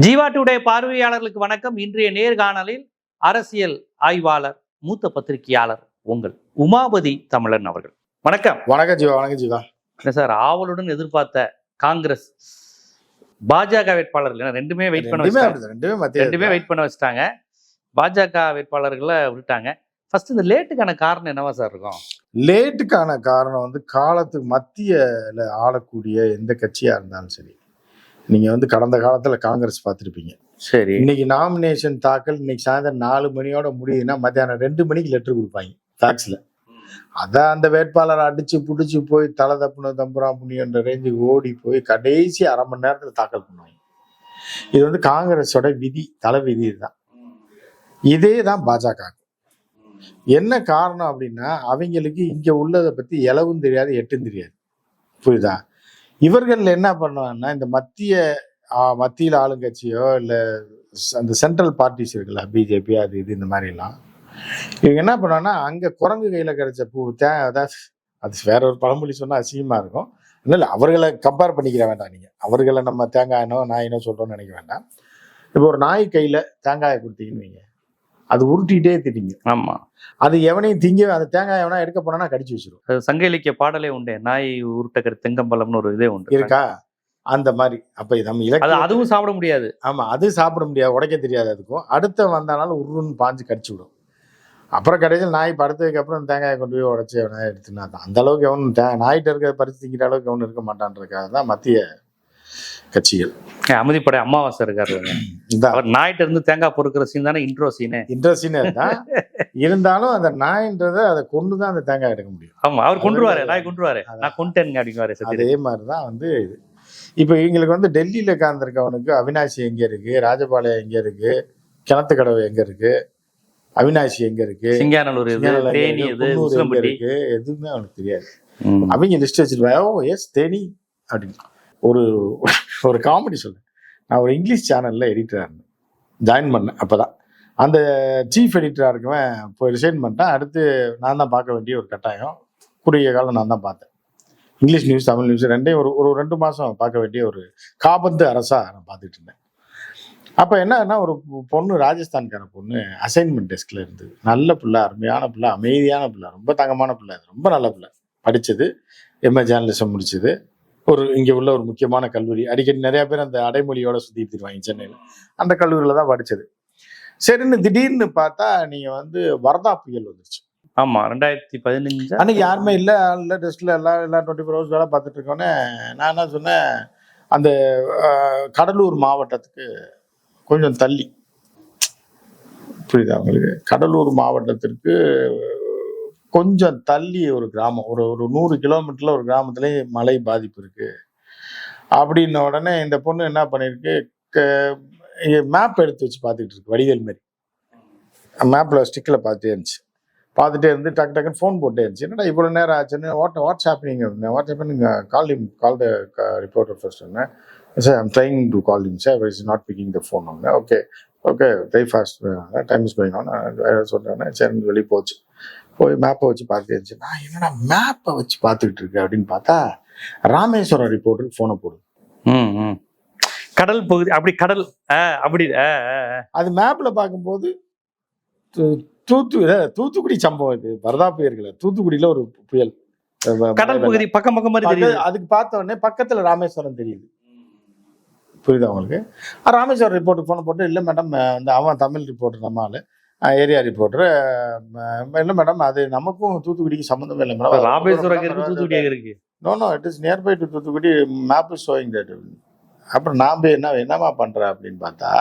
Jeeva today பார்வையாளர்களுக்கு வணக்கம். இன்றைய நேர்காணலில் அரசியல் ஆய்வாளர், மூத்த பத்திரிகையாளர் உங்கள் உமாபதி தமிழன் அவர்கள். வணக்கம். வணக்கம் ஜீவா. வணக்கம் ஜீவா. சார், ஆவலுடன் எதிர்பார்த்த காங்கிரஸ் பாஜக வேட்பாளர்கள் ரெண்டுமே வெயிட் பண்ண வச்சுட்டாங்க. பாஜக வேட்பாளர்களை விட்டுட்டாங்க. ஃபர்ஸ்ட் இந்த லேட்டுக்கான காரணம் என்னவா சார் இருக்கும்? லேட்டுக்கான காரணம் காலத்துக்கு மத்தியில ஆளக்கூடிய எந்த கட்சியா இருந்தாலும் சரி, நீங்க கடந்த காலத்துல காங்கிரஸ் பார்த்துருப்பீங்க. சரி, இன்னைக்கு நாமினேஷன் தாக்கல் இன்னைக்கு சாயந்தரம் 4 மணியோட முடியுதுன்னா மத்தியானம் 2 மணிக்கு லெட்டர் கொடுப்பாங்க ஃபேக்ஸ்ல. அதான் அந்த வேட்பாளரை அடிச்சு புடிச்சு போய் தலை தப்புன தம்புரா புண்ணியன்ற ரேஞ்சுக்கு ஓடி போய் கடைசி அரை மணி நேரத்துல தாக்கல் பண்ணுவாங்க. இது காங்கிரஸோட விதி, தலை விதி தான். இதே தான் பாஜக. என்ன காரணம் அப்படின்னா, அவங்களுக்கு இங்க உள்ளதை பத்தி எளவும் தெரியாது, எட்டும் தெரியாது. புரியுதா? இவர்கள் என்ன பண்ணுவாங்கன்னா, இந்த மத்தியில் ஆளுங்கட்சியோ இல்லை அந்த சென்ட்ரல் பார்ட்டிஸ் இருக்குல்ல, பிஜேபி அது இது இந்த மாதிரி எல்லாம், இவங்க என்ன பண்ணுவாங்கன்னா, அங்க குரங்கு கையில கிடைச்ச பூ அதாவது அது வேற ஒரு பழமொழி சொன்னா அசிங்கமா இருக்கும். இல்லை, அவர்களை கம்பேர் பண்ணிக்கிற வேண்டாம். நீங்க அவர்களை நம்ம தேங்காயினோ நாயினோ சொல்றோம்னு நினைக்க வேண்டாம். இப்போ ஒரு நாய் கையில தேங்காயை கொடுத்தீங்கன்னு வைங்க, அது உருட்டிகிட்டே திட்டிங்க. ஆமா, அது எவனையும் திங்க, அந்த தேங்காய் எவனா எடுக்க போனா கடிச்சு வச்சிரும். சங்க இலக்கிய பாடலே உண்டு, நாய் உருட்டக்கர் தெங்கம்பலம்னு ஒரு இதே உண்டு இருக்கா? அந்த மாதிரி. அப்ப நம்ம அதுவும் சாப்பிட முடியாது. ஆமா, அது சாப்பிட முடியாது, உடைக்க தெரியாது. அதுக்கும் அடுத்த வந்தாலும் உருன்னு பாஞ்சு கடிச்சு விடும். அப்புறம் கடைசியில் நாய் படுத்ததுக்கு அப்புறம் தேங்காயை கொண்டு போய் உடச்சி எவனா எடுத்துனா தான். அந்த அளவுக்கு எவனும் நாய்கிட்ட இருக்க பறிச்சு திங்கிற அளவுக்கு எவனும் இருக்க மாட்டான்றதுக்காக தான் மத்திய கட்சிகள். அமைதிப்படை அமாவாசை இருக்காரு, நாய்கிட்ட இருந்து தேங்காய் பொறுக்கிற சீன் தானே இன்ட்ரோ சீனே தான். இருந்தாலும் அந்த நாயின்றதை அதை கொண்டுதான் அந்த தேங்காய் எடுக்க முடியும். ஆமா, அவர் கொண்டுருவாரு, நாய் கொண்டுருவாரு, நான் கொண்டேன் அப்படிங்குவாரு. அதே மாதிரிதான் இது. இப்ப எங்களுக்கு டெல்லியில உட்கார்ந்துருக்கவனுக்கு அவினாசி எங்க இருக்கு, ராஜபாளையம் எங்க இருக்கு, கிணத்து கடவு எங்க இருக்கு, அவினாசி எங்க இருக்கு, சிங்கானூர் எங்க இருக்கு, எதுவுமே அவனுக்கு தெரியாது. அவங்க லிஸ்ட் வச்சிருப்பாங்க. ஓ எஸ், தேனி அப்படின்னு. ஒரு காமெடி சொல்றேன். நான் ஒரு இங்கிலீஷ் சேனல்ல எடிட்டரா இருந்தேன், ஜாயின் பண்ணேன். அப்பதான் அந்த சீஃப் எடிட்டரா இருக்கவன் போய் ரிசைன் பண்ணிட்டேன். அடுத்து நான் தான் பார்க்க வேண்டிய ஒரு கட்டாயம். குறுகிய காலம் நான் தான் பார்த்தேன். இங்கிலீஷ் நியூஸ், தமிழ் நியூஸ் ரெண்டையும் ஒரு 2 மாசம் பார்க்க வேண்டிய ஒரு காபந்து அரசா நான் பார்த்துட்டு இருந்தேன். அப்ப என்னன்னா, ஒரு பொண்ணு, ராஜஸ்தான்கார பொண்ணு, அசைன்மெண்ட் டெஸ்க்ல இருந்து, நல்ல பிள்ளை, அருமையான பிள்ளை, அமைதியான பிள்ளை, ரொம்ப தங்கமான பிள்ளை, ரொம்ப நல்ல பிள்ளை, படிச்சது, எம்ஏ ஜேர்னலிசம் முடிச்சது, இங்க உள்ள ஒரு முக்கியமான கல்லூரி. அடிக்கடி நிறைய பேர் அந்த அடைமொழியோட சுத்திட்டுருவாங்க சென்னையில. அந்த கல்லூரியில தான் படிச்சது. சரின்னு திடீர்னு பார்த்தா நீங்க வரதா புயல் வந்துருச்சு. ஆமா, 2015 அன்னைக்கு யாருமே இல்லை டெஸ்ட்ல எல்லாம் 24 ஹவர்ஸ் வேலை பார்த்துட்டு இருக்கோன்னே நான் என்ன சொன்னேன், அந்த கடலூர் மாவட்டத்துக்கு கொஞ்சம் தள்ளி, புரியுதா உங்களுக்கு, கடலூர் மாவட்டத்திற்கு கொஞ்சம் தள்ளி ஒரு கிராமம், ஒரு 100 கிலோமீட்டர்ல ஒரு கிராமத்துலேயே மழை பாதிப்பு இருக்கு அப்படின்ன உடனே இந்த பொண்ணு என்ன பண்ணிருக்கு, மேப் எடுத்து வச்சு பார்த்துக்கிட்டு இருக்கு, வடிவேல் மாதிரி. மேப்ல ஸ்டிக்ல பார்த்துட்டே இருந்துச்சு. பார்த்துட்டே இருந்து டக்கு டக்குன்னு ஃபோன் போட்டே இருந்துச்சு. என்னடா இவ்வளோ நேரம் ஆச்சுன்னு, what's happening, call the reporter first. Sir, I'm trying to call him sir, is not picking the phone. Okay very fast, time is going on சொல்கிறேன். சரி, வெளியே போய் மேப்பை வச்சு பார்த்துட்டே இருந்துச்சு. நான் என்னடா மேப்பை வச்சு பார்த்துக்கிட்டு இருக்கேன் அப்படின்னு பார்த்தா, ராமேஸ்வரம் ரிப்போர்ட்டருக்கு ஃபோனை போடுது. கடல் பகுதி, அப்படி கடல் அப்படி அது மேப்ல பார்க்கும்போது தூத்துக்குடி சம்பவம். இது வரதா புயல், தூத்துக்குடியில ஒரு புயல், கடல் பகுதி பக்கம் மாதிரி. அதுக்கு பார்த்த உடனே பக்கத்துல ராமேஸ்வரம் தெரியுது. புரியுதா உங்களுக்கு? ராமேஸ்வரம் ரிப்போர்ட்டுக்கு போன போட்டு, இல்லை மேடம், அவன் தமிழ் ரிப்போர்ட்டர், நம்மளால ஏரியா ரிப்போர்ட்டர், இல்லை மேடம், அது நமக்கும் தூத்துக்குடிக்கு சம்மந்தமே இல்லை மேடம், ராமேஸ்வரம் இருக்கு. No it is nearby to Thoothukudi, map is showing that. அப்புறம் நான் போய் என்னமா பண்றேன் அப்படின்னு பார்த்தா,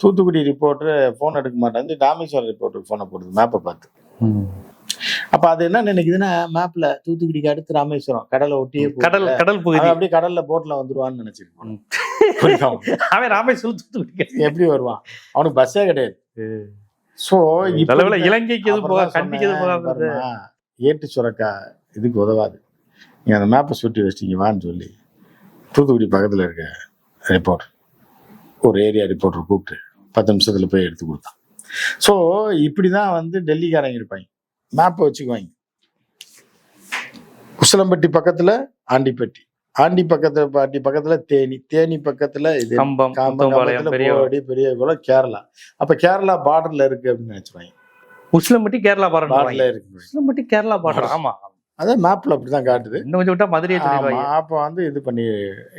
தூத்துக்குடி ரிப்போர்ட்டர் ஃபோன் எடுக்க மாட்டேன், ராமேஸ்வரம் ரிப்போர்ட்டருக்கு ஃபோனை போடுது மேப்பை பார்த்து. அப்ப அது என்ன நினைக்குதுன்னா, மேப்ல தூத்துக்குடிக்கு அடுத்து ராமேஸ்வரம், கடலை ஒட்டியே கடல் பகுதி, அப்படியே கடல்ல போட்ல வந்துருவான்னு நினைச்சிருப்பான். அவன் ராமேஸ்வரம் தூத்துக்குடி எப்படி வருவான்? அவனுக்கு பஸ்ஸே கிடையாது. சோ இலங்கைக்கு ஏட்டு சுரக்கா இதுக்கு உதவாது. நீங்க அந்த மேப்பை சுட்டி வச்சிட்டீங்க வான்னு சொல்லி தூத்துக்குடி பக்கத்துல இருக்க ரிப்போர்ட்டர், ஒரு ஏரியா ரிப்போர்ட்டர் கூப்பிட்டு 10 நிமிஷத்துல போய் எடுத்து கொடுத்தான். ஸோ இப்படிதான் டெல்லிக்காரங்க இருப்பாங்க, மேப்பை வச்சுக்குவாங்க. உசிலம்பட்டி பக்கத்துல ஆண்டிப்பட்டி, ஆண்டி பக்கத்துல தேனி பக்கத்துல இது கம்பம், கம்பத்துல முத்துப்பாளையம், பெரிய பெரிய குளம் கேரளா. அப்ப கேரளா பார்டர்ல இருக்கு அப்படின்னு நினைச்சுவாங்க. உசிலம்பட்டி கேரளா பார்டர்ல இருக்கு. உசிலம்பட்டி கேரளா பார்டர். ஆமா, அதான் மேப்ல அப்படிதான் காட்டுது. இன்னும் கொஞ்சம் விட்டா மதுரையை சொல்லிடுவாங்க. அப்ப வந்து இது பண்ணி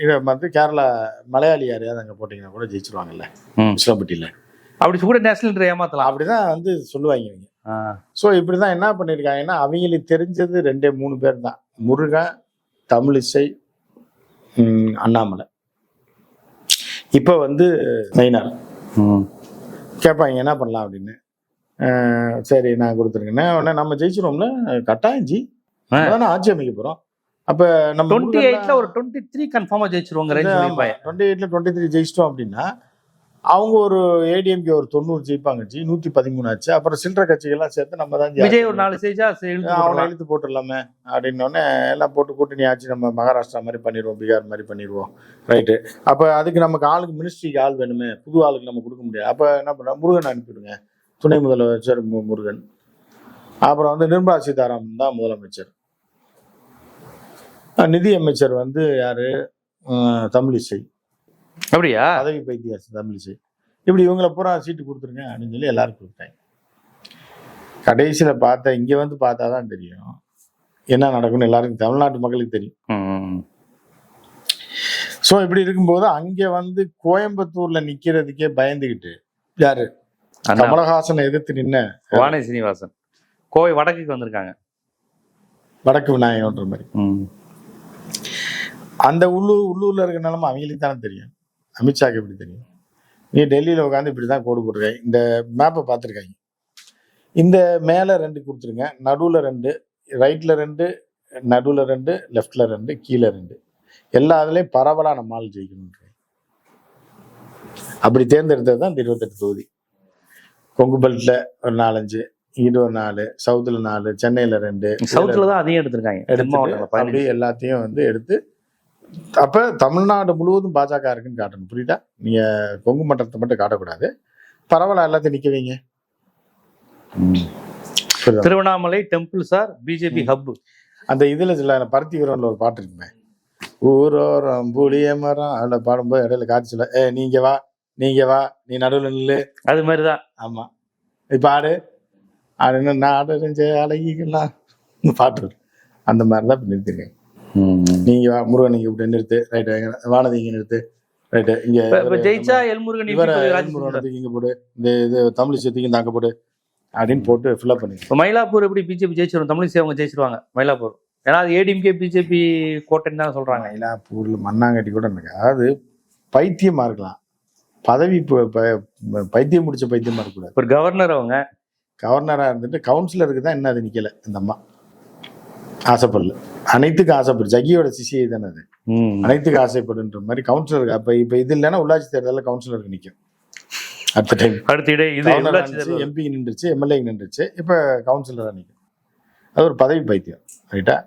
இதை வந்து கேரளா மலையாளி யாரையாவது அங்க போட்டீங்கன்னா கூட ஜெயிச்சிருவாங்கல்ல உசிலம்பட்டியில. அப்படி கூட நேஷனல் ஏமாத்தலாம் அப்படிதான் வந்து சொல்லுவாங்க இவங்க. ஸோ இப்படிதான் என்ன பண்ணிருக்காங்கன்னா, அவங்களுக்கு தெரிஞ்சது 2-3 பேர் தான். முருகன், தமிழிசை, அண்ணாமலை. இப்ப வந்து மைனார் கேட்பாங்க என்ன பண்ணலாம் அப்படின்னு. சரி நான் கொடுத்துருக்கேன்னா உடனே நம்ம ஜெயிச்சிருவோம்ல கட்டாயம் ஜி, ஆட்சி அமைக்க போறோம். அப்ப நம்ம 28ல ஒரு 23 கன்ஃபார்மா ஜெயிச்சிருவாங்க. 28ல 23 ஜெயிச்சிட்டோம் அப்படின்னா அவங்க ஒரு ஏடிஎம்கே ஒரு 90 ஜெயிப்பாங்க ஜி. 113 ஆச்சு. அப்புறம் சில்லற கட்சிகள்லாம் சேர்த்து நம்ம தான் விஜய் ஒரு 4 ஜெயிச்சா அவனை இழுத்து போட்டுடலாமே அப்படின்னோடனே எல்லாம் போட்டு கூட்டணி ஆச்சு. நம்ம மகாராஷ்டிரா மாதிரி பண்ணிடுவோம், பீகார் மாதிரி பண்ணிடுவோம். ரைட்டு. அப்ப அதுக்கு நமக்கு ஆளுக்கு மினிஸ்ட்ரிக்கு ஆள் வேணுமே, புது ஆளுக்கு நம்ம கொடுக்க முடியாது. அப்ப என்ன பண்றோம், முருகன் அனுப்பிவிடுங்க, துணை முதலமைச்சர் முருகன். அப்புறம் வந்து நிர்மலா சீதாராமன் தான் முதலமைச்சர். நிதி அமைச்சர் வந்து யாரு, தமிழிசை. அப்படியா? பதவி பைத்தியாச்சு தமிழிசை. இப்படி இவங்களை பூரா சீட்டு கொடுத்துருங்க அப்படின்னு சொல்லி எல்லாரும் கொடுத்தாங்க. கடைசியில பார்த்தா இங்க வந்து பார்த்தாதான் தெரியும் என்ன நடக்கும்னு. எல்லாருக்கும் தமிழ்நாட்டு மக்களுக்கு தெரியும். ஸோ இப்படி இருக்கும்போது அங்க வந்து கோயம்புத்தூர்ல நிக்கிறதுக்கே பயந்துகிட்டு யாரு, கமலஹாசனை எதிர்த்து நின்ன வானதி சீனிவாசன் கோவை வடக்குக்கு வந்திருக்காங்க. வடக்கு விநாயகன்ற மாதிரி. அந்த உள்ளூர்ல இருக்க நிலைமை அவங்களுக்கு தானே தெரியும். அமித்ஷாக்கு எப்படி தெரியும்? நீ டெல்லியில உட்காந்து இப்படிதான் கோடு போட்டுருக்காங்க. இந்த மேப்பை பார்த்துருக்காங்க. இந்த மேல 2 கொடுத்துருங்க, நடுவுல 2, ரைட்ல 2, நடுவுல 2, லெஃப்ட்ல 2, கீழே 2. எல்லா இதுலயும் பரவலா நம்ம ஆள் ஜெயிக்கணும். அப்படி தேர்ந்தெடுத்தது தான் இந்த 28 தொகுதி. கொங்கு பெல்ட்ல ஒரு 4-5, இங்கிட்ட ஒரு 4, சவுத்துல 4, சென்னையில 2. சவுத்துல தான் அதையும் எடுத்திருக்காங்க. அப்படி எல்லாத்தையும் வந்து எடுத்து அப்ப தமிழ்நாடு முழுவதும் பாஜக இருக்குன்னு காட்டணும். புரியுதா? நீங்க கொங்கு மண்டலத்தை மட்டும் காட்டக்கூடாது. பரவாயில்ல, எல்லாத்தையும் நிக்க வைங்க. Tiruvannamalai temple sir BJP hub. அந்த இதுல சில பருத்தி வீரன்ல ஒரு பாட்டு இருக்குமே, ஊரோரம் புளிய மரம், அதுல பாடும்போது இடையில காட்சி சொல்ல, நீங்க வா நீங்க வா, நீ நடுவில் நில்லு. அது மாதிரிதான். ஆமா, இப்ப ஆடு ஆடுன்னு நாடு அழகிக்கலாம் பாட்டு. அந்த மாதிரிதான் இப்ப நிறுத்திருக்கேன். நீங்க முருகன் நீங்க இப்படி நிறுத்து, ரைட்டு. வானதி இங்க நிறுத்து, ரைட்டு. இங்க ஜெயிச்சா எல்முருகன் இங்க போடு, இந்த இது தமிழிசைக்கு தாங்க போடு அப்படின்னு போட்டு ஃபில்அப் பண்ணி. மயிலாப்பூர் எப்படி பிஜேபி ஜெயிச்சிடும், தமிழிசை அவங்க ஜெயிச்சிருவாங்க மயிலாப்பூர். ஏன்னா அது ஏடிஎம்கே பிஜேபி கோட்டைன்னு தான் சொல்றாங்க. மயிலாப்பூர்ல மண்ணாங்கட்டி கூட எனக்கு அதாவது பைத்தியமா இருக்கலாம், பதவி பைத்தியம் முடிச்ச பைத்தியமா இருக்கக்கூடாது. ஒரு கவர்னர், அவங்க கவர்னரா இருந்துட்டு கவுன்சிலருக்கு தான் என்ன அது நிக்கல. இந்த அம்மா ஆசைப்படல, அனைத்துக்கும் ஆசைப்படு. ஜக்கியோட சிசிஐ தானே அது, அனைத்துக்கு ஆசைப்படுன்ற மாதிரி கவுன்சிலருக்கு. அப்ப இப்ப இது இல்லைன்னா உள்ளாட்சி தேர்தலில் கவுன்சிலருக்கு நிற்கும். அடுத்த டைம் எம்பி நின்றுச்சு, எம்எல்ஏ நின்றுச்சு, இப்ப கவுன்சிலரா நிற்கும். அது ஒரு பதவி பைத்தியம், ரைட்டா?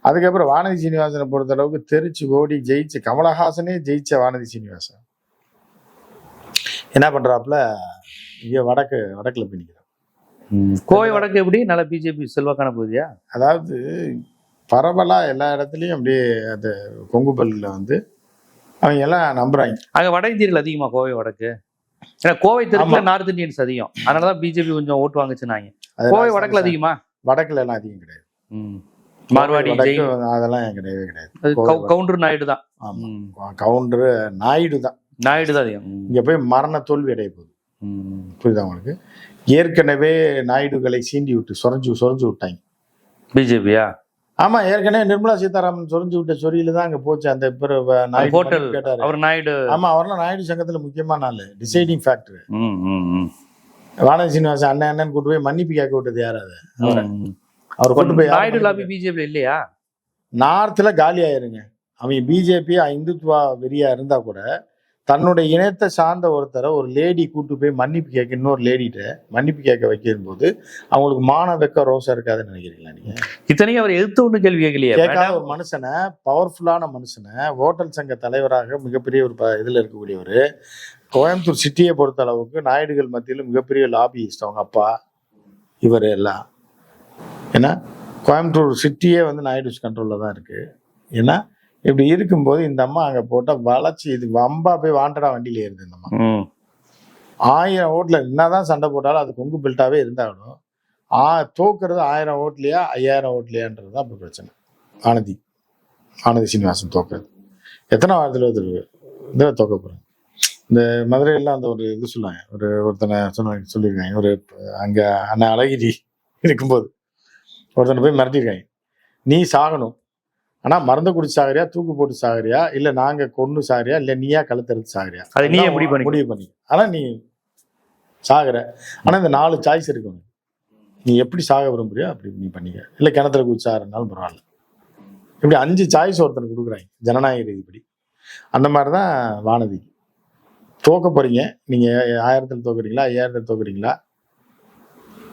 அதுக்கப்புறம் வானதி சீனிவாசனை பொறுத்த அளவுக்கு தெரிச்சு ஓடி ஜெயிச்சு, கமலஹாசனே ஜெயிச்ச வானதி சீனிவாசன் என்ன பண்றாப்புல, இங்க வடக்குல போய் நிற்கிறான். கோவை வடக்கு எப்படி நல்ல பிஜேபி செல்வாக்கான பகுதியா? அதாவது பரவலா எல்லா இடத்துலயும் அப்படியே அந்த கொங்கு பல்லில் வந்து அவங்க எல்லாம் நம்புறாங்க. அங்க வட இந்தியர்கள் அதிகமா கோவை வடக்கு. ஏன்னா கோவை தெற்குல நார்த் இந்தியன்ஸ் அதிகம், அதனாலதான் பிஜேபி கொஞ்சம் ஓட்டு வாங்குச்சுனாங்க. கோவை வடக்குல அதிகமா? வடக்குல எல்லாம் அதிகம் கிடையாது. மார்வாடி அதெல்லாம் கிடையவே கிடையாது. கவுண்டர் நாயுடு தான். கவுண்டர் நாயுடு தான் அதிகம். இங்க போய் மரண தோல்வி அடைய போகுது. புரியுதா உங்களுக்கு? ஏற்கனவே நாயுடுகளை சீண்டி விட்டு சொரஞ்சு விட்டாங்க பிஜேபியா. ஆமா, ஏற்கனவே நிர்மலா சீதாராமன் சொரிஞ்சு விட்ட சொரியில தான் அங்க போச்சு. அந்த ஹோட்டல் அவர் நாயுடு. ஆமா, அவர்லாம் நாயுடு சங்கத்துல முக்கியமான ஆளு, டிசைடிங் ஃபேக்டர். வானதி சீனிவாசன் அண்ணன் கூட்டு போய் மன்னிப்பு கேட்க விட்டது யாராவது? அவர் கூட்டு போய் நாயுடு லாபி பிஜேபி இல்லையா? நார்த்ல காலி ஆயிருங்க. அவங்க பிஜேபி இந்துத்துவா வெறியா இருந்தா கூட தன்னுடைய இனத்தை சார்ந்த ஒருத்தரை ஒரு லேடி கூட்டு போய் மன்னிப்பு கேட்க, இன்னொரு லேடிட்ட மன்னிப்பு கேட்க வைக்கும் போது அவங்களுக்கு மான வெக்க ரோசா இருக்காதுன்னு நினைக்கிறீங்களா நீங்க? இத்தனையும் அவர் எதிர்த்து ஒண்ணு கேள்வி கேட்காத ஒரு மனுஷனை, பவர்ஃபுல்லான மனுஷனை, ஹோட்டல் சங்க தலைவராக மிகப்பெரிய ஒரு இதுல இருக்கக்கூடியவர், கோயம்புத்தூர் சிட்டியை பொறுத்த அளவுக்கு நாயுடுகள் மத்தியில் மிகப்பெரிய லாபியிஸ்ட் அவங்க அப்பா இவர் எல்லாம். ஏன்னா கோயம்புத்தூர் சிட்டியே வந்து நாயுடு கண்ட்ரோல்ல தான் இருக்கு. ஏன்னா இப்படி இருக்கும்போது இந்த அம்மா அங்க போட்டா வளைச்சு இது வம்பா போய் வாண்டடா வண்டியில ஏறுது இந்த அம்மா. 1000 ஓட்டுல என்னதான் சண்டை போட்டாலும் அது கொங்கு பெல்ட்டாவே இருந்தாலும் தோக்குறது 1000 ஓட்டுலையா 5000 ஓட்டுலையான்றதுதான் இப்ப பிரச்சனை. வானதி சீனிவாசன் தோக்குறது எத்தனை வாரத்துல இதுல தோக்க போறாங்க. இந்த மதுரையில அந்த ஒரு இது சொல்லுவாங்க, ஒருத்தனை சொல்லியிருக்காங்க, ஒரு அங்க அண்ணன் அழகிரி இருக்கும்போது ஒருத்தனை போய் மிரட்டிருக்காங்க, நீ சாகணும், ஆனா மருந்து குடிச்சு சாகரியா, தூக்கு போட்டு சாகரியா, இல்ல நாங்க கொன்னு சாகரியா, இல்ல நீயா கழுத்தறுத்து சாகரியா, அது நீயே முடிவு பண்ணி, ஆனா நீ சாகுற, ஆனா இந்த 4 சாய்ஸ் இருக்கு, நீ எப்படி சாக விரும்புறியோ அப்படி நீ பண்ணிக்க, இல்ல கிணத்துல குடிச்சு சாகுறதுனாலும் பரவாயில்ல. இப்படி 5 சாய்ஸ் ஒருத்தனுக்கு கொடுக்குறாங்க ஜனநாயக ரீதிப்படி. அந்த மாதிரிதான் வானதி. தோக்க போறீங்க, நீங்க 1000 தோக்குறீங்களா 5000 தோக்குறீங்களா,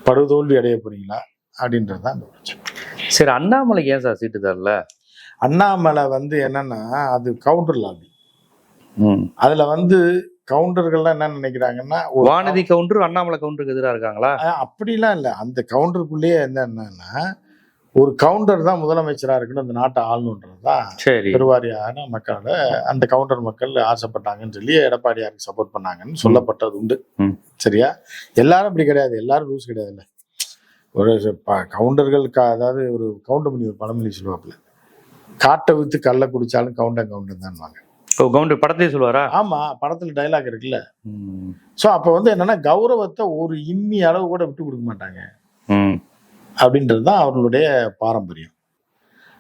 படுதோல்வி அடைய போறீங்களா அப்படின்றதுதான் அந்த பிரச்சனை. சரி, அண்ணாமலைக்கு ஏன் சார் சீட்டு தரல? அண்ணாமலை என்னன்னா அது கவுண்டர் லாபி. அதுல கவுண்டர்கள்லாம் என்ன நினைக்கிறாங்கன்னா, வானதி கவுண்டர் அண்ணாமலை கவுண்டருக்கு எதிராக இருக்காங்களா? அப்படிலாம் இல்ல. அந்த கவுண்டருக்குள்ளேயே என்னன்னா, ஒரு கவுண்டர் தான் முதலமைச்சரா இருக்கணும், அந்த நாட்டை ஆளணுன்றதுதான் பெருவாரியான மக்களோட, அந்த கவுண்டர் மக்கள் ஆசைப்பட்டாங்கன்னு சொல்லி எடப்பாடியாருக்கு சப்போர்ட் பண்ணாங்கன்னு சொல்லப்பட்டது உண்டு. சரியா? எல்லாரும் அப்படி கிடையாது, எல்லாரும் ரூல்ஸ் கிடையாதுல்ல. ஒரு கவுண்டர்களுக்கு, அதாவது ஒரு கவுண்டமணி ஒரு பழமொழி சொல்லுவாப்புல, காட்டை வித்து கல்ல குடிச்சாலும் கவுண்டன் தான் வாங்க. கவுண்டர் படத்தையே சொல்லுவாரா? ஆமா, படத்துல டைலாக் இருக்குல்ல. சோ அப்ப என்னன்னா, கௌரவத்தை ஒரு இம்மி அளவு கூட விட்டு கொடுக்க மாட்டாங்க அப்படின்றதுதான் அவர்களுடைய பாரம்பரியம்.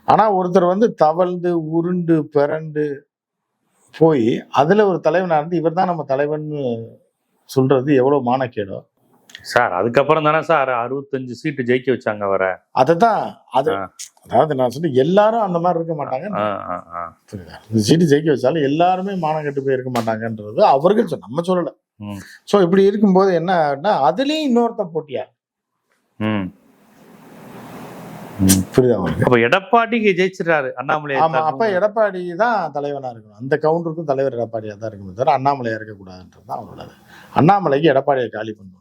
ஆனா ஒருத்தர் தவழ்ந்து உருண்டு பிறண்டு போய் அதுல ஒரு தலைவனா இருந்து இவர் தான் நம்ம தலைவன் சொல்றது எவ்வளவு மானக்கேடோ சார். அதுக்கப்புறம் தானே சார் 65 சீட்டு ஜெயிக்க வச்சாங்க அவரை. அதுதான் அதாவது நான் சொன்ன எல்லாரும் அந்த மாதிரி இருக்க மாட்டாங்க. இந்த சீட்டு ஜெயிக்க வச்சாலும் எல்லாருமே மானம் கெட்டு போய் இருக்க மாட்டாங்கன்றது அவர்கள் நம்ம சொல்லல. சோ இப்படி இருக்கும்போது என்ன, அதுலயும் இன்னொருத்தன் போட்டியா புரியுதா? அப்ப எடப்பாடிக்கு ஜெயிச்சிடறாரு அண்ணாமலை. ஆமா, அப்ப எடப்பாடி தான் தலைவனா இருக்கணும். அந்த கவுண்டருக்கும் தலைவர் எடப்பாடியா தான் இருக்கணும், தவிர அண்ணாமலையா இருக்கக்கூடாதுன்றதுதான் அவரோட. அண்ணாமலைக்கு எடப்பாடியை காலி பண்ணுன்றது.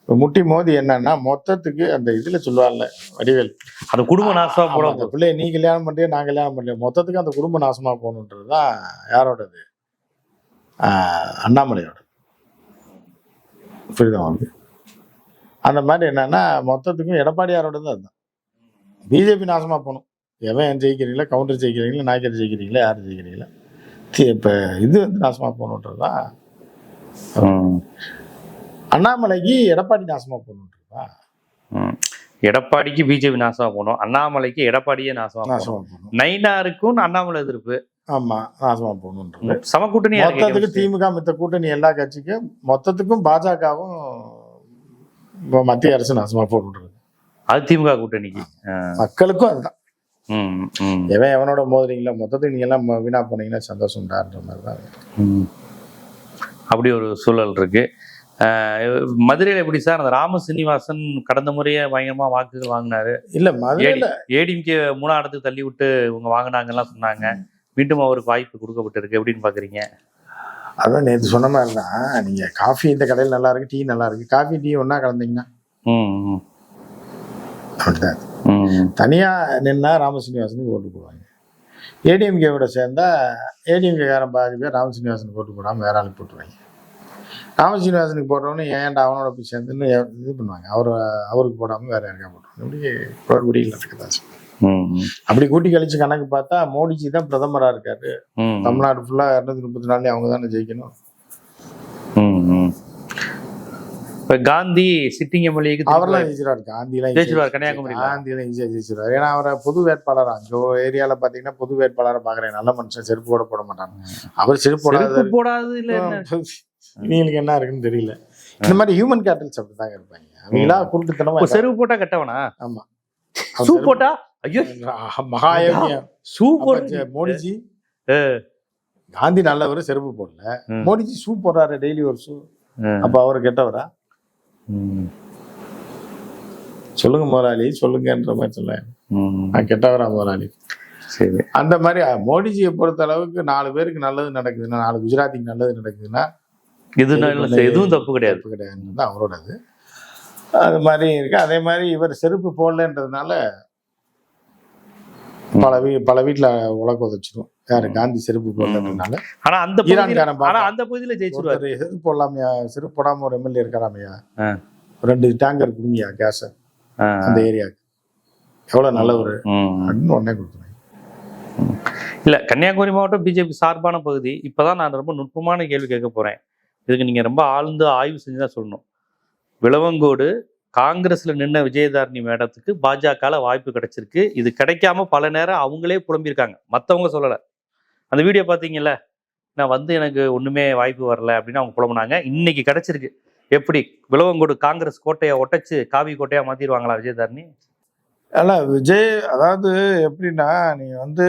இப்ப முட்டி மோதி என்னன்னா, மொத்தத்துக்கு அந்த இதுல சொல்லுவாங்கல்ல வடிவேல், அந்த குடும்ப நாசமா போடும், அந்த பிள்ளைய நீ கல்யாணம் பண்றியா நான் கல்யாணம் பண்றேன், மொத்தத்துக்கு அந்த குடும்ப நாசமா போகணுன்றதுதான் யாரோடது? அண்ணாமலையோட. புரியுதா? அந்த மாதிரி என்னன்னா, மொத்தத்துக்கும் எடப்பாடியாரோட தான் அதுதான். பிஜேபி நாசமா போகணும். எவன் ஜெயிக்கிறீங்களா, கவுண்டர் ஜெயிக்கிறீங்களா, நாய்க்கர் ஜெயிக்கிறீங்களா, யாரு ஜெயிக்கிறீங்களா, இப்ப இது நாசமா போகணுன்றதுதான். அண்ணாமலைக்கு எடப்பாடி நாசமா போகணுன்றதா? எடப்பாடிக்கு பிஜேபி நாசமா போகணும், அண்ணாமலைக்கு எடப்பாடியே நாசமா போகணும். நயினாருக்கும் அண்ணாமலை எதிர்ப்பு. ஆமா, நாசமா போகணுன்றது சம கூட்டணி. மொத்தத்துக்கு திமுக மித்த கூட்டணி எல்லா கட்சிக்கும், மொத்தத்துக்கும் பாஜகவும் மத்திய அரசு நாசமா போகணுன்றது. அது திமுக கூட்டணிக்கு, மக்களுக்கும் அதுதான். எவனோட மோதுறீங்களா, மொத்தத்துக்கு நீங்க எல்லாம் வீணா போனீங்கன்னா சந்தோஷம்டான்ற மாதிரிதான். அப்படி ஒரு சூழல் இருக்கு. மதுரையில எப்படி சார், அந்த ராம சீனிவாசன் கடந்த முறையே பயங்கரமா வாக்குகள் வாங்கினாரு. இல்ல, மதுரையில ஏடிஎம்கே 3ஆம் இடத்துக்கு தள்ளி விட்டு இவங்க வாங்கினாங்கலாம் சொன்னாங்க. மீண்டும் அவருக்கு வாய்ப்பு கொடுக்கப்பட்டிருக்கு. எப்படின்னு பாக்குறீங்க? அதான் நேற்று சொன்ன மாதிரிதான், நீங்க காஃபி இந்த கடையில் நல்லா இருக்கு, டீ நல்லா இருக்கு, காஃபி டீ ஒன்னா கலந்தீங்கன்னா அப்படிதான். தனியா நின்னா ராமசீனிவாசனுக்கு ஓட்டு போடுவாங்க. ஏடிஎம்கேவோட சேர்ந்தா ஏடிஎம்கே காரன் பாதி பேர் ராமசீனிவாசனுக்கு ஓட்டு போடாம வேற ஆளுக்கு போட்டுருவாங்க. ராமசீனிவாசனுக்கு போடுறவனு ஏன்டா அவனோட போய் சேர்ந்துன்னு இது பண்ணுவாங்க. அவருக்கு போடாம வேற யாருக்கா போட்டுருவாங்க. இப்படி குடியில் இருக்குதான். அப்படி கூட்டி கழிச்சு கணக்கு பார்த்தா மோடிஜி தான் பிரதமரா இருக்காரு. தமிழ்நாடு ஃபுல்லா 234 அவங்க தானே ஜெயிக்கணும். காந்தி சிட்டிங் எம்எல்ஏக்கு அவரெல்லாம் ஜெயிச்சிருவாரு. காந்திலாம் ஜெயிச்சிருவாரு. கன்னியாகுமரி காந்தியெல்லாம் ஈஸியா ஜெயிச்சிருவாரு. ஏன்னா அவரை பொது வேட்பாளரா அங்கே ஏரியால பாத்தீங்கன்னா பொது வேட்பாளரை பாக்குறேன். நல்ல மனுஷன், செருப்பு போட மாட்டாங்க. அவர் செருப்பு போடாது இல்ல, இவங்களுக்கு என்ன இருக்குன்னு தெரியல. இந்த மாதிரி ஹியூமன் கேபிட்டல்ஸ் அப்படிதாங்க இருப்பாங்க. அவங்களா குருட்டுத்தனமா செருப்பு போட்டா கட்டவனா? ஆமா, ஷூ போட்டா ஐயோ மகாயோகியம். ஷூ போட்டு மோடிஜி, காந்தி நல்லவர், செருப்பு போடல. மோடிஜி ஷூ போடுறாரு, டெய்லி ஒரு ஷூ. அப்ப அவரு கெட்டவரா? சொல்லுங்க முதலாளி, சொல்லுங்கன்ற மாதிரி சொல்ல, நான் கெட்டவரா முதலாளி? சரி, அந்த மாதிரி மோடிஜியை பொறுத்த அளவுக்கு 4 பேருக்கு நல்லது நடக்குதுன்னா, 4 குஜராத்திக்கு நல்லது நடக்குதுன்னா எதுவும் தப்பு கிடையாது அவரோடது. அது மாதிரி இருக்கு. அதே மாதிரி இவர் செருப்பு போடலன்றதுனால பல வீட்டுல உலக உதச்சிடும். யாரு? காந்தி செருப்பு போட்டதுனால. ஆனா அந்த ஈரான்காரன் அந்த பகுதியில ஜெயிச்சிருவாரு. செருப்பு போடலாமையா? செருப்பு போடாம ஒரு எம்எல்ஏ இருக்காராமையா? 2 டேங்கர் குடுங்கியா கேஸ் அந்த ஏரியாவுக்கு. எவ்வளவு நல்லவர் அப்படின்னு உடனே கொடுத்துருவாங்க. இல்ல, கன்னியாகுமரி மாவட்டம் பிஜேபி சார்பான பகுதி. இப்பதான் நான் ரொம்ப நுட்பமான கேள்வி கேட்க போறேன். இதுக்கு நீங்க ரொம்ப ஆழ்ந்து ஆய்வு செஞ்சுதான் சொல்லணும். விளவங்கோடு காங்கிரஸ்ல நின்ன விஜயதாரணி மேடத்துக்கு பாஜக வாய்ப்பு கிடைச்சிருக்கு. இது கிடைக்காம பல நேரம் அவங்களே புலம்பியிருக்காங்க, மற்றவங்க சொல்லலை. அந்த வீடியோ பார்த்தீங்கல்ல, நான் வந்து எனக்கு ஒண்ணுமே வாய்ப்பு வரல அப்படின்னு அவங்க புலம்புனாங்க. இன்னைக்கு கிடைச்சிருக்கு. எப்படி விளவங்கோடு காங்கிரஸ் கோட்டையை ஒட்டச்சு காவி கோட்டையா மாத்திடுவாங்களா விஜயதாரணி? அல்ல விஜய், அதாவது எப்படின்னா, நீங்க வந்து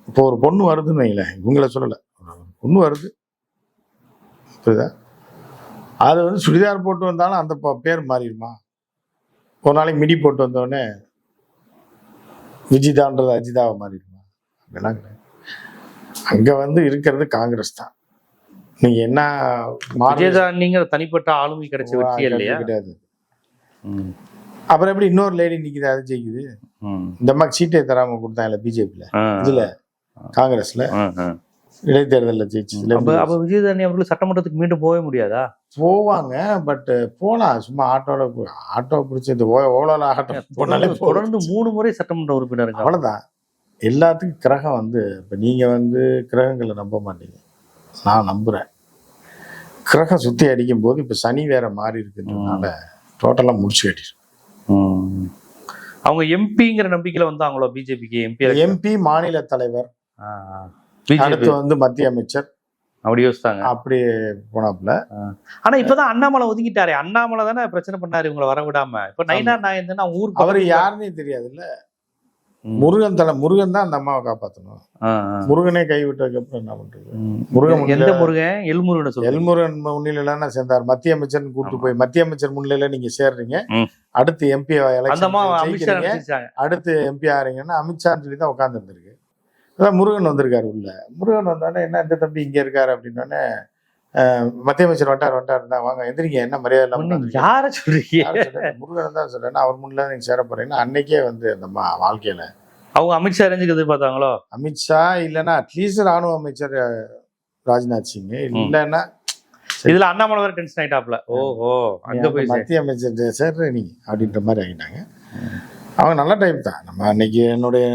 இப்போ ஒரு பொண்ணு வருதுன்னு வைங்களேன், இவங்கள சொல்லலை, பொண்ணு வருது புரியுதா? அது வந்து சுடிதார் போட்டு வந்தாலும் அந்த பேர் மாறிடுமா? ஒரு நாளைக்கு மிடி போட்டு வந்தோடனே விஜிதான்றது அஜிதாவை மாறிடுமா? அப்படிலாம் கிடையாது. அங்க வந்து இருக்கிறது காங்கிரஸ் தான். நீங்க என்ன விஜயதாரணிங்கிற தனிப்பட்ட ஆளுமை கிடைச்ச வெற்றி இல்லையா? கிடையாது. அப்புறம் எப்படி இன்னொரு லேடி நிக்குது, அது ஜெயிக்குது? இந்த மாதிரி சீட்டை தராம கொடுத்தாங்கல்ல பிஜேபியில, இதுல காங்கிரஸ்ல இடைத்தேர்தலில் ஜெயிச்சு. அப்ப விஜயதாரணி அவர்கள் சட்டமன்றத்துக்கு மீண்டும் போகவே முடியாதா? போவாங்க, பட் போலாம். சும்மா ஆட்டோ பிடிச்சி இந்த ஓலோல ஆட்டோ போனாலே தொடர்ந்து 3 முறை சட்டமன்ற உறுப்பினர். அவ்வளவுதான். எல்லாத்துக்கும் கிரகம் வந்து, இப்ப நீங்க வந்து கிரகங்களை நம்ப மாட்டீங்க, நான் நம்புறேன். கிரகம் சுத்தி அடிக்கும் போது இப்ப சனி வேற மாறி இருக்குன்றதுனால டோட்டலா முடிச்சு கட்டிடும். அவங்க எம்பிங்கிற நம்பிக்கையில வந்தாங்களோ பிஜேபிக்கு? எம்பி மாநில தலைவர், அடுத்து வந்து மத்திய அமைச்சர், அப்படி யோசித்தாங்க. அப்படி போனாப்புல. ஆனா இப்பதான் அண்ணாமலை ஒதுக்கிட்டாரு. அண்ணாமலை தானே பிரச்சனை பண்ணாரு இவங்களை வர விடாம. இப்ப நயினார் நாயந்தன் அவங்க ஊருக்கு அவரு யாருன்னே தெரியாது இல்ல. முருகன் முருகன் தான் அந்த அம்மாவை காப்பாற்றணும். முருகனே கைவிட்டதுக்கு அப்புறம் என்ன பண்றது? முருகன் எந்த முருகன்? எல்முருகன். எல்முருகன் முன்னிலையில சேர்ந்தார். மத்திய அமைச்சர் கூப்பிட்டு போய் மத்திய அமைச்சர் முன்னிலையில நீங்க சேர்றீங்க, அடுத்து எம்பி அடுத்து எம்பி ஆறீங்கன்னா அமித்ஷான்னு சொல்லி தான் உட்கார்ந்து இருந்திருக்கு. அதான் முருகன் வந்திருக்காரு உள்ள. முருகன் வந்தோடனே என்ன இந்த தம்பி இங்க இருக்காரு அப்படின்னோடனே, மத்திய அமைச்சர் வந்துட்டார் தான், வாங்க எந்திரிங்க, என்ன மரியாதை இல்லாம யார சொல்றீங்க? முருகன் தான் சொல்றேன், அவர் முன்னில நீங்க சேர போறீங்கன்னா அன்னைக்கே வந்து அந்த வாழ்க்கையில அவங்க அமித்ஷா ரேஞ்சுக்கு எதிர்பார்த்தாங்களோ? அமித்ஷா இல்லைன்னா அட்லீஸ்ட் ராணுவ அமைச்சர் ராஜ்நாத் சிங், இல்லைன்னா இதுல அண்ணாமலை வேற டென்ஷன் ஆயிட்டாப்ல. ஓஹோ, அங்க போய் மத்திய அமைச்சர் சேர்ற நீ அப்படின்ற மாதிரி ஆகிட்டாங்க. அவங்க நல்ல டைப் தான். நம்ம அன்னைக்கு என்னுடைய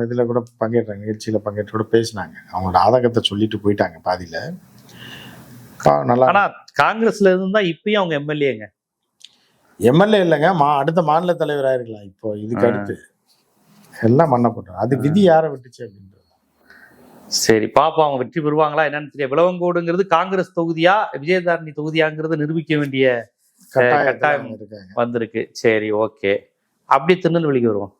இதில் கூட பங்கேற்றாங்க, நிகழ்ச்சியில் பங்கேற்று கூட பேசினாங்க. அவங்களோட ஆதங்கத்தை சொல்லிட்டு போயிட்டாங்க பாதியில. நல்லா. ஆனா காங்கிரஸ்ல இருந்தா இப்பயும் அவங்க எம்எல்ஏங்க. எம்எல்ஏ இல்லைங்க, அடுத்த மாநில தலைவராக இருக்கலாம். இப்போ இதுக்கு அடுத்து எல்லாம் மண்ண போட்டாங்க. அது விதி யாரை விட்டுச்சு அப்படின்றது. சரி பாப்பா, அவங்க வெற்றி பெறுவாங்களா என்னன்னு தெரியும். விளவங்கோடுங்கிறது காங்கிரஸ் தொகுதியா விஜயதாரணி தொகுதியாங்கிறத நிரூபிக்க வேண்டிய கட்டாயம் வந்திருக்கு. சரி, ஓகே. அப்படி திருநெல்வேலிக்கு வருவோம்.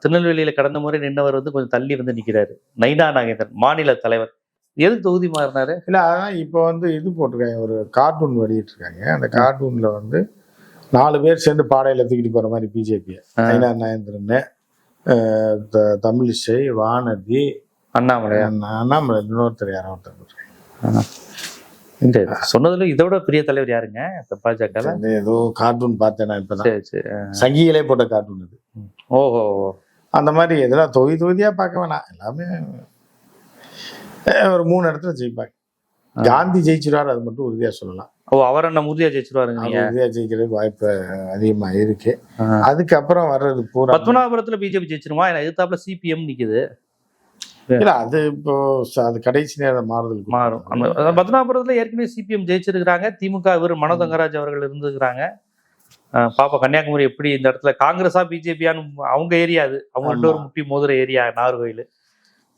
திருநெல்வேலியில கடந்த முறை நின்றவர் வந்து கொஞ்சம் தள்ளி வந்து நிக்கிறாரு, நயினா நாகேந்திரன், மாநில தலைவர். எதுக்கு தொகுதி மாறினாரு? இல்ல, அதான் இப்போ வந்து இது போட்டிருக்காங்க, ஒரு கார்ட்டூன் வெளியிட்டு இருக்காங்க. அந்த கார்ட்டூன்ல வந்து 4 பேர் சேர்ந்து பாடையில தூக்கிட்டு போற மாதிரி பிஜேபி, நயினா நாகேந்திரன், தமிழிசை, வானதி, அண்ணாமலை, இன்னொருத்தர் யாரோ ஒருத்தர். இந்த சொன்னதுல இதோட பெரிய தலைவர் யாருங்க பாஜக? ஏதோ கார்ட்டூன் பார்த்தேன் நான் இப்பதான், சங்கிகளே போட்ட கார்ட்டூன் அது. ஓஹோ, அந்த மாதிரி எதெல்லாம் தொகுதியா பார்க்க வேணாம், எல்லாமே ஒரு 3 இடத்துல ஜெயிப்பாங்க. காந்தி ஜெயிச்சிருவாரு, அது மட்டும் உறுதியா சொல்லலாம். ஓ, அவர் என்ன உறுதியா ஜெயிச்சிருவாருங்க? உறுதியா ஜெயிக்கிறதுக்கு வாய்ப்பு அதிகமா இருக்கு. அதுக்கப்புறம் வர்றது பூரா பத்மநாபபுரத்துல பிஜேபி ஜெயிச்சிருமா? எதிர்த்தாப்புல சிபிஎம் நிக்குது. இல்ல, அது இப்போ அது கடைசி நேரம் மாறும். பத்மநாபபுரத்துல ஏற்கனவே சிபிஎம் ஜெயிச்சிருக்கிறாங்க. திமுக இவர் மனோ தங்கராஜ் அவர்கள் இருந்துக்கிறாங்க. பாப்பா கன்னியாகுமரி எப்படி இந்த இடத்துல காங்கிரஸா பிஜேபியான்னு அவங்க ஏரியா, அது அவங்க 2 முட்டி மோதிர ஏரியா நாகர்கோயில்.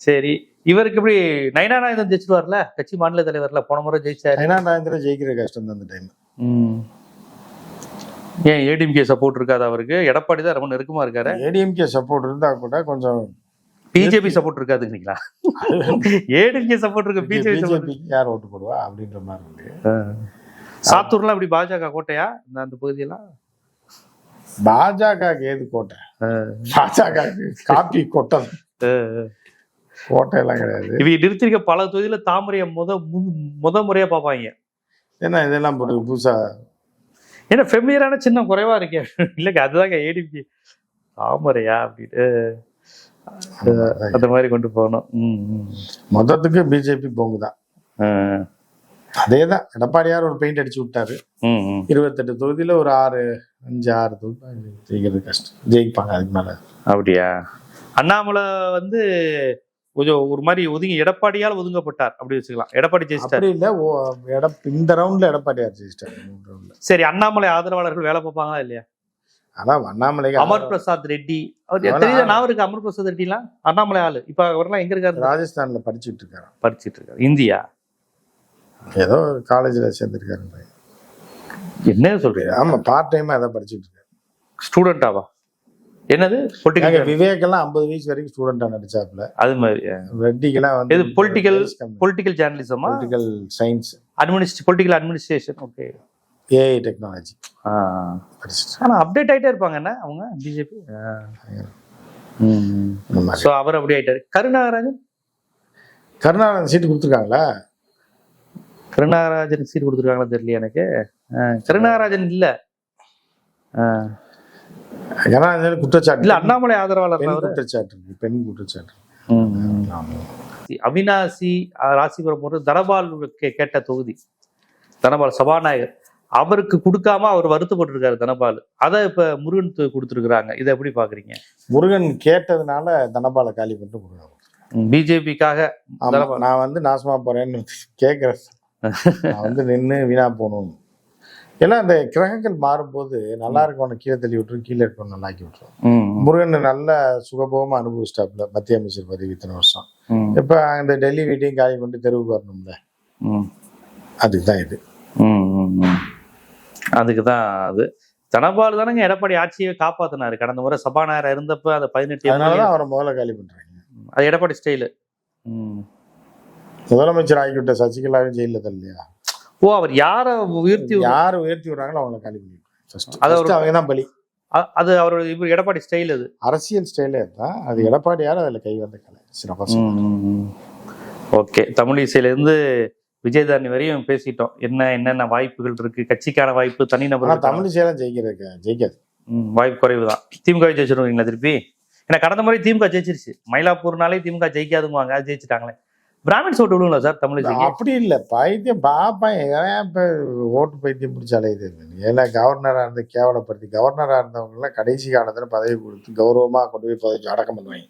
சரி, இவருக்கு எப்படி நயினா நாகேந்திரன் ஜெயிச்சிருவார்ல, கட்சி மாநில தலைவர்ல போன முறை ஜெயிச்சாரு. நயினா நாகேந்திரன் ஜெயிக்கிற கஷ்டம் தான் அந்த டைம். ஏன் ஏடிஎம்கே சப்போர்ட் இருக்காது அவருக்கு? எடப்பாடி தான் ரொம்ப நெருக்கமா இருக்காரு. ஏடிஎம்கே சப்போர்ட் இருந்தா கூட கொஞ்சம் பிஜேபி சப்போர்ட் இருக்காதுங்களா? ஏடிஎம்கே சப்போர்ட் இருக்கு, பிஜேபி யார் ஓட்டு போடுவா அப்படின்ற மாதிரி இருக்கு. சாத்தூர்லாம் இப்படி பாஜக கோட்டையா? அந்த பகுதியெல்லாம் பாஜக ஏது கோட்டை? பாஜக காப்பி கொட்டை, கோட்டையெல்லாம் கிடையாது. இவங்க நிறுத்திருக்க பல தொகுதியில தாமரைய முத முறையா பாப்பாங்க. ஏன்னா இதெல்லாம் புதுசா ஏன்னா ஃபெமிலியரான சின்னம் குறைவா இருக்கேன் இல்லைங்க, அதுதாங்க ஏடிபி தாமரையா அப்படின்னு அந்த மாதிரி கொண்டு போகணும். மொத்தத்துக்கு பிஜேபி போங்குதான். அதேதான் எடப்பாடியார் ஒரு பெயிண்ட் அடிச்சு விட்டாரு. 28 தொகுதியில ஒரு 5-6 தொகுதி ஜெயிக்கிறது கஷ்டம், ஜெயிப்பாங்க அதுக்கு மேல. அப்படியா? அண்ணாமலை வந்து கொஞ்சம் ஒரு மாதிரி ஒதுங்கி எடப்பாடியால் ஒதுங்கப்பட்டார் அப்படி வச்சுக்கலாம். எடப்பாடி ஜெயிச்சிட்டார். அப்படி இல்ல, இந்த ரவுண்ட்ல எடப்பாடியார் ஜெயிச்சிட்டாரு. சரி, அண்ணாமலை ஆதரவாளர்கள் வேலை பார்ப்பாங்களா இல்லையா? ஆனா அண்ணாமலைக்கு அமர் பிரசாத் ரெட்டி அவர் தெரியுதா? நான் இருக்கு அமர் பிரசாத் ரெட்டிலாம் அண்ணாமலை ஆளு. இப்ப அவரெல்லாம் எங்க இருக்காரு? ராஜஸ்தான்ல படிச்சுட்டு இருக்காரு. இந்தியா ஏதோ காலேஜ்ல சேர்ந்திருக்காரு. என்ன சொல்றீங்க? ஆமா, பார்ட் டைமா அதை படிச்சுட்டு இருக்காரு. ஸ்டூடெண்டாவா? என்னது பொலிட்டிக்கல்? விவேக் எல்லாம் 50 வயசு வரைக்கும் ஸ்டூடெண்டா நடிச்சாப்ல. அது மாதிரி ரெட்டிக்கெல்லாம் வந்து பொலிட்டிக்கல் ஜேர்னலிசமா, political science, political administration, okay, AI technology. ஆனா அப்டேட் ஆயிட்டே இருப்பாங்க என்ன அவங்க பிஜேபி. சோ அவர் அப்படி ஆயிட்டாரு. கருணாகராஜன் சீட்டு கொடுத்துருக்காங்களா? கருணாகராஜனுக்கு சீட்டு கொடுத்துருக்காங்களா தெரியல எனக்கு. கருணாகராஜன் இல்ல, குற்றச்சாட்டு இல்ல அண்ணாமலை ஆதரவாளர் குற்றச்சாட்டு, பெண் குற்றச்சாட்டு. அவினாசி ராசிபுரம் போட்டு தனபால் கேட்ட தொகுதி, தனபால் சபாநாயகர் அவருக்கு கொடுக்காம அவர் வருத்தப்பட்டிருக்காரு தனபால். அதை இப்ப முருகன் கொடுத்துருக்காங்க. இதை எப்படி பாக்குறீங்க? முருகன் கேட்டதுனால தனபாலை காலி பண்ணிட்டு கொடுக்குறாங்க பிஜேபிக்காக. நான் வந்து நாசமா போறேன்னு கேட்கிறேன். நான் வந்து நின்று வீணா போகணும். ஏன்னா அந்த கிரகங்கள் மாறும்போது நல்லா இருக்கவனை கீழே தள்ளி விட்டுரும், கீழே இருக்கவன் நல்லா ஆக்கி விட்டுரும். முருகன் நல்ல சுகபோகமா அனுபவிச்சிட்டாப்ல மத்திய அமைச்சர் பதவி இத்தனை வருஷம். இப்ப அந்த டெல்லி வீட்டையும் காலி பண்ணிட்டு தெருவுக்கு வரணும்ல, அதுக்குதான் இது. அதுக்குதான் அது. தனபால் தானங்க எடப்பாடி ஆட்சியை காப்பாத்தினாரு கடந்த முறை சபாநாயகர் இருந்தப்ப. அந்த 18 அதனாலதான் அவரை முதல்ல காலி பண்றாங்க. அது எடப்பாடி ஸ்டைலு. முதலமைச்சர் ஆகிவிட்ட சசிகலாவும் ஜெயில தள்ளியா? ஓ, அவர் யாரை உயர்த்தி விடுறாங்களோ அவங்களை காலி பண்ணிட்டு அவங்க தான் பலி. அது அவரோட இவர் எடப்பாடி ஸ்டைல், அது அரசியல் ஸ்டைலே தான். அது எடப்பாடியார் அதுல கை வந்த கலை சிறப்பா. ஓகே, தமிழிசையில இருந்து விஜயதாரணி வரையும் பேசிட்டோம். என்னென்ன வாய்ப்புகள் இருக்கு, கட்சிக்கான வாய்ப்பு, தனிநபர். தமிழிசையெல்லாம் ஜெயிக்காது, வாய்ப்பு குறைவு தான். திமுக ஜெயிச்சிருவீங்களா திருப்பி? ஏன்னா கடந்த முறை திமுக ஜெயிச்சிருச்சு. மயிலாப்பூர்னாலே திமுக ஜெயிக்காதுங்குவாங்க, அது ஜெயிச்சுட்டாங்களே. பிராமின்ஸ் ஓட்டு விடுங்களா சார் தமிழிசை? அப்படி இல்ல, பைத்தியம் பாப்பா இப்ப ஓட்டு பைத்தியம் பிடிச்சாலே இது. ஏன்னா கவர்னரா இருந்து கேவலப்படுத்தி, கவர்னரா இருந்தவங்க எல்லாம் கடைசி காலத்துல பதவி கொடுத்து கௌரவமா கொண்டு போய் பதவி அடக்கம் பண்ணுவாங்க.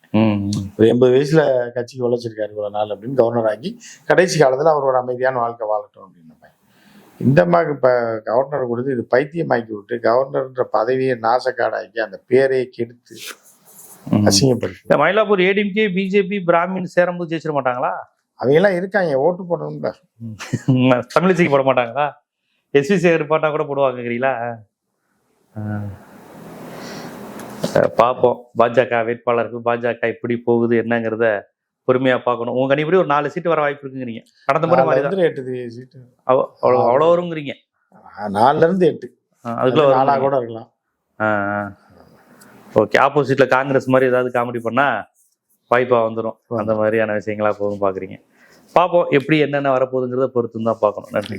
ஒரு 80 வயசுல கட்சிக்கு உழைச்சிருக்காரு இவ்வளவு நாள் அப்படின்னு கவர்னர் ஆக்கி கடைசி காலத்துல அவர் ஒரு அமைதியான வாழ்க்கை வாழட்டும் அப்படின்னு. இந்த மாதிரி இப்ப கவர்னர் கொடுத்து இது பைத்தியமாக்கி விட்டு கவர்னர்ன்ற பதவியை நாசக்காடாக்கி அந்த பேரையை கெடுத்து அசிங்கப்படுத்தி. மயிலாப்பூர் ஏடிஎம்கே பிஜேபி பிராமின் சேரும்போது ஜெயிச்சிட மாட்டாங்களா? அவங்க எல்லாம் இருக்காங்க, ஓட்டு போடணும்ல. தமிழிசைக்கு போட மாட்டாங்களா? எஸ்வி சேகர் பாட்டா கூட போடுவாங்கறீங்களா? பார்ப்போம். பாஜக வேட்பாளருக்கு பாஜக எப்படி போகுது என்னங்கிறத பொறுமையா பார்க்கணும். உங்க கணிப்படி ஒரு 4 சீட்டு வர வாய்ப்பு இருக்குங்கிறீங்க. கடந்த முறை 8 சீட்டு அவ்வளோ வருங்கிறீங்க. 4ல இருந்து 8, அதுக்குள்ள 4 கூட இருக்கலாம். ஓகே, ஆப்போசிட்ல காங்கிரஸ் மாதிரி ஏதாவது காமெடி பண்ணா வாய்ப்பா வந்துடும். அந்த மாதிரியான விஷயங்களா போகும் பாக்குறீங்க. பார்ப்போம் எப்படி என்னென்ன வரப்போகுதுங்கிறத பொறுத்து தான் பார்க்கணும். நன்றி.